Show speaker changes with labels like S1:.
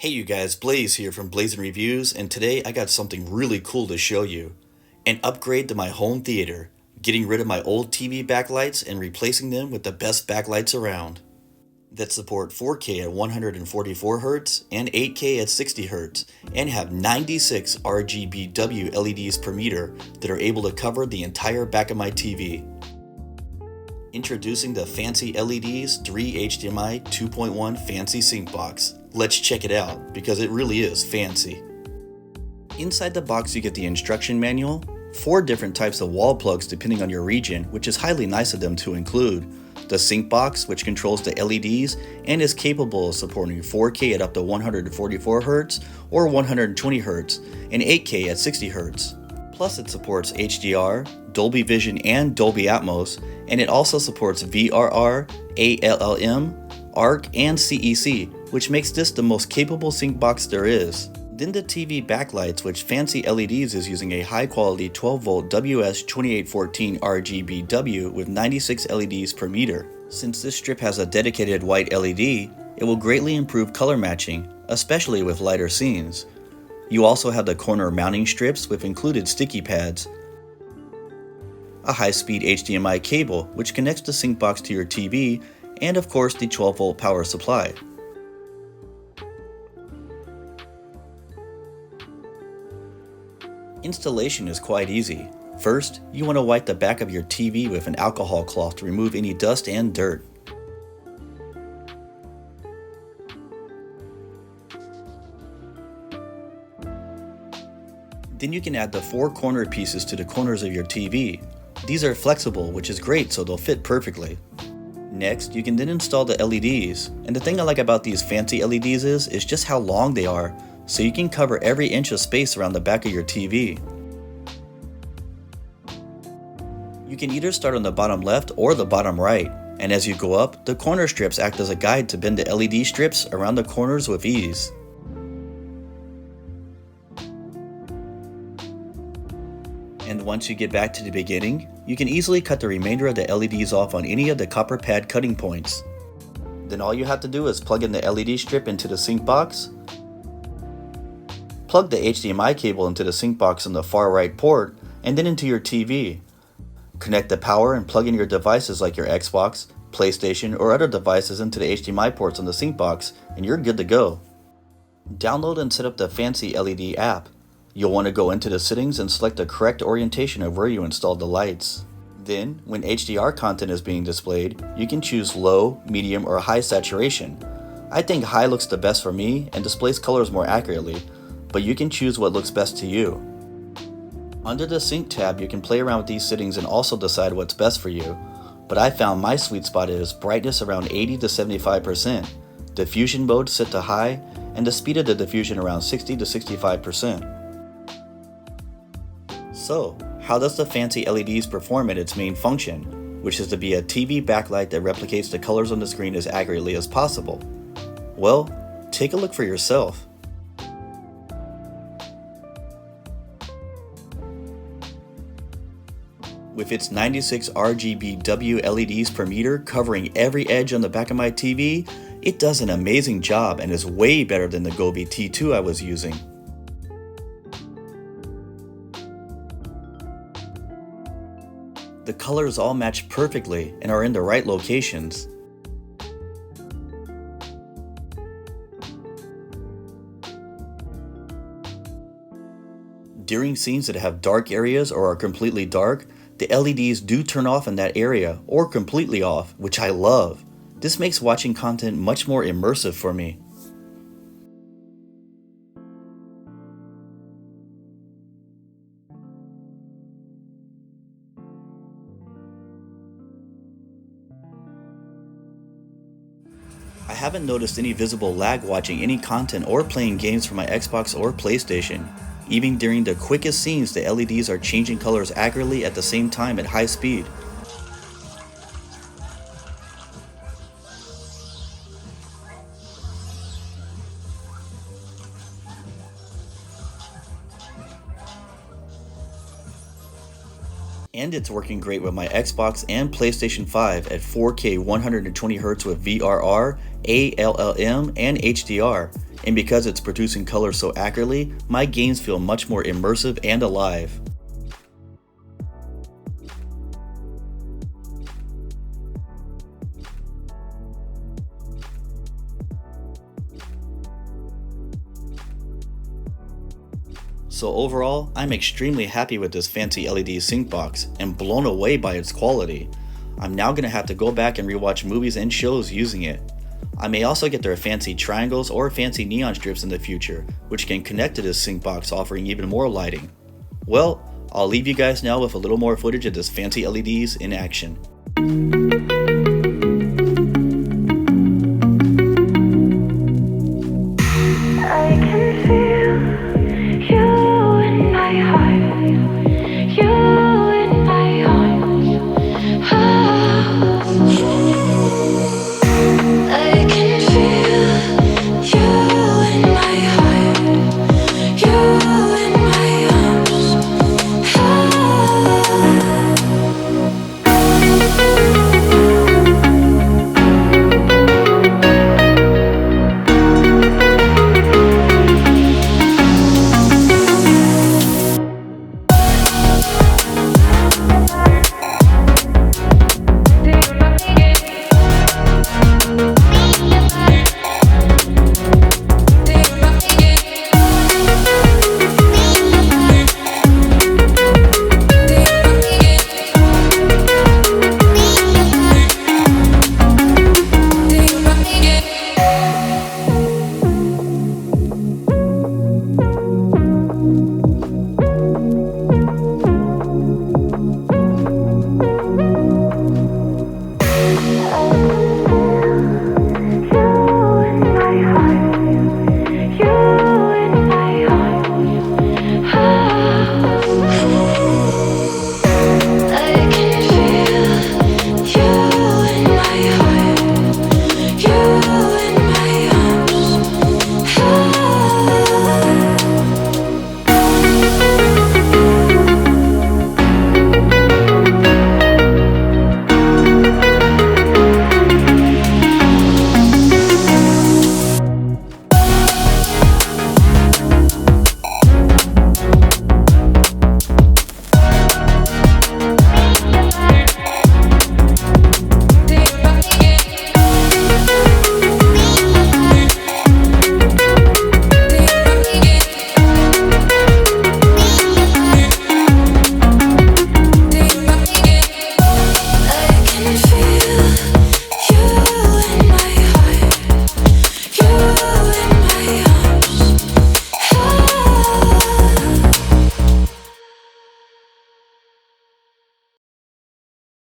S1: Hey you guys, Blaze here from Blazing Reviews, and today I got something really cool to show you. An upgrade to my home theater, getting rid of my old TV backlights and replacing them with the best backlights around. That support 4K at 144Hz and 8K at 60Hz, and have 96 RGBW LEDs per meter that are able to cover the entire back of my TV. Introducing the Fancyleds 3 HDMI 2.1 Fancy Sync Box. Let's check it out, because it really is fancy. Inside the box you get the instruction manual, 4 different types of wall plugs depending on your region, which is highly nice of them to include, the sync box which controls the LEDs and is capable of supporting 4K at up to 144Hz or 120Hz and 8K at 60Hz. Plus it supports HDR, Dolby Vision and Dolby Atmos, and it also supports VRR, ALLM, ARC, and CEC, which makes this the most capable sync box there is. Then the TV backlights, which Fancyleds is using a high quality 12V WS2814 RGBW with 96 LEDs per meter. Since this strip has a dedicated white LED, it will greatly improve color matching, especially with lighter scenes. You also have the corner mounting strips with included sticky pads, a high-speed HDMI cable which connects the sync box to your TV, and of course the 12V power supply. Installation is quite easy. First, you want to wipe the back of your TV with an alcohol cloth to remove any dust and dirt. Then you can add the 4 corner pieces to the corners of your TV. These are flexible, which is great, so they'll fit perfectly. Next, you can then install the LEDs, and the thing I like about these fancy LEDs is just how long they are, so you can cover every inch of space around the back of your TV. You can either start on the bottom left or the bottom right, and as you go up, the corner strips act as a guide to bend the LED strips around the corners with ease. And once you get back to the beginning, you can easily cut the remainder of the LEDs off on any of the copper pad cutting points. Then all you have to do is plug in the LED strip into the sync box, plug the HDMI cable into the sync box on the far right port, and then into your TV. Connect the power and plug in your devices like your Xbox, PlayStation, or other devices into the HDMI ports on the sync box, and you're good to go. Download and set up the Fancyleds app. You'll want to go into the settings and select the correct orientation of where you installed the lights. Then, when HDR content is being displayed, you can choose low, medium, or high saturation. I think high looks the best for me and displays colors more accurately, but you can choose what looks best to you. Under the Sync tab, you can play around with these settings and also decide what's best for you, but I found my sweet spot is brightness around 80 to 75%, diffusion mode set to high, and the speed of the diffusion around 60 to 65%. So, how does the Fancyleds perform at its main function, which is to be a TV backlight that replicates the colors on the screen as accurately as possible? Well, take a look for yourself. With its 96 RGBW LEDs per meter covering every edge on the back of my TV, it does an amazing job and is way better than the Gobi T2 I was using. The colors all match perfectly and are in the right locations. During scenes that have dark areas or are completely dark, the LEDs do turn off in that area or completely off, which I love. This makes watching content much more immersive for me. I haven't noticed any visible lag watching any content or playing games for my Xbox or PlayStation. Even during the quickest scenes, the LEDs are changing colors accurately at the same time at high speed. And it's working great with my Xbox and PlayStation 5 at 4K 120Hz with VRR, ALLM, and HDR. And because it's producing color so accurately, my games feel much more immersive and alive. So overall, I'm extremely happy with this fancy LED sync box and blown away by its quality. I'm now going to have to go back and rewatch movies and shows using it. I may also get their fancy triangles or fancy neon strips in the future, which can connect to this sync box, offering even more lighting. Well, I'll leave you guys now with a little more footage of this fancy LEDs in action.